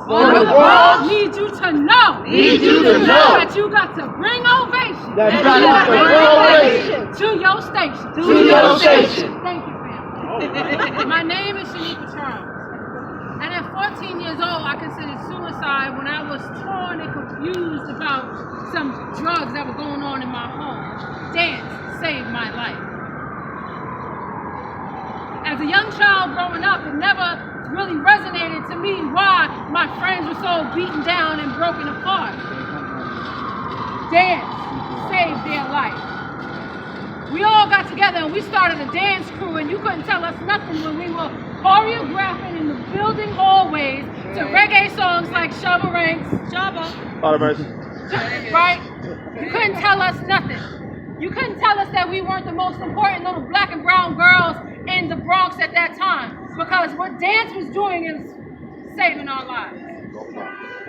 need you to know that you got to bring ovation to your station. Thank you, family. My name is Shanequa Charles. And at 14 years old, I considered suicide when I was torn and confused about some drugs that were going on in my home. Dance saved my life. As a young child growing up, it never really resonated to me why my friends were so beaten down and broken apart. Dance saved their life. We all got together and we started a dance crew, and you couldn't tell us nothing when we were choreographing in the building hallways to reggae songs like Shabba Ranks, right? You couldn't tell us nothing. You couldn't tell us that we weren't the most important little black and brown girls in the Bronx at that time, because what dance was doing is saving our lives.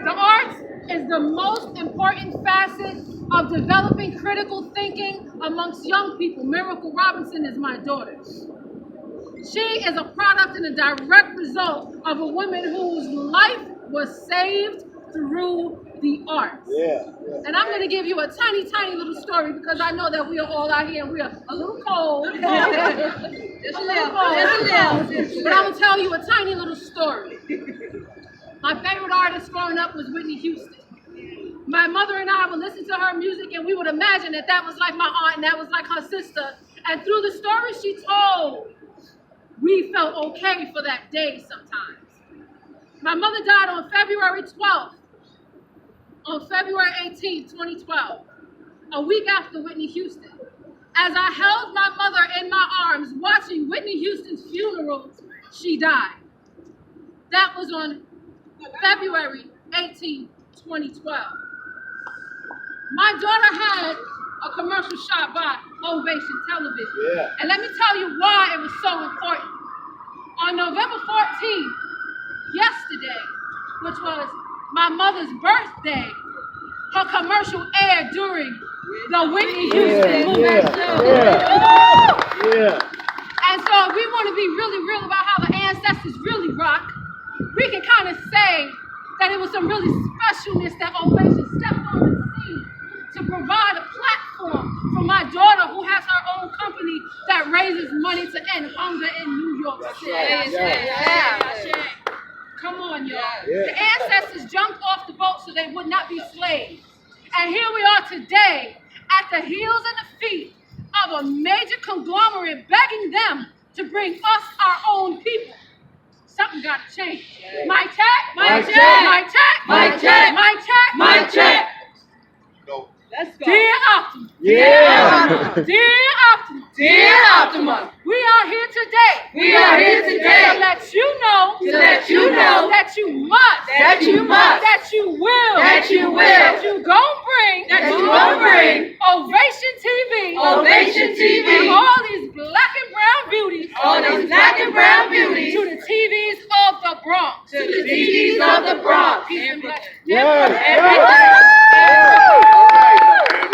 The arts is the most important facet of developing critical thinking amongst young people. Miracle Robinson is my daughter. She is a product and a direct result of a woman whose life was saved through the arts. And I'm going to give you a tiny, tiny little story, because I know that we are all out here and we are a little cold. But I'm going to tell you a tiny little story. My favorite artist growing up was Whitney Houston. My mother and I would listen to her music, and we would imagine that that was like my aunt and that was like her sister. And through the story she told, we felt okay for that day sometimes. My mother died on February 12th. On February 18th, 2012, a week after Whitney Houston. As I held my mother in my arms watching Whitney Houston's funeral, she died. That was on February 18th, 2012. My daughter had a commercial shot by Ovation Television. And let me tell you why it was so important. On November 14th, yesterday, which was my mother's birthday, her commercial aired during the Whitney Houston movement. And so if we want to be really real about how the ancestors really rock, we can kind of say that it was some really specialness that Ovation stepped on the scene to provide a platform for my daughter, who has her own company that raises money to end hunger in New York City. Come on, y'all. The ancestors jumped off the boat so they would not be slaves. And here we are today at the heels and the feet of a major conglomerate begging them to bring us our own people. Something got to change. My check. Let's go. Dear Optimum. Dear Optimum. We are here today. To let you know. That you must. That you will. That you gon' bring. Ovation TV. And all these black and brown beauties. To the TVs of the Bronx. Peace and blessings.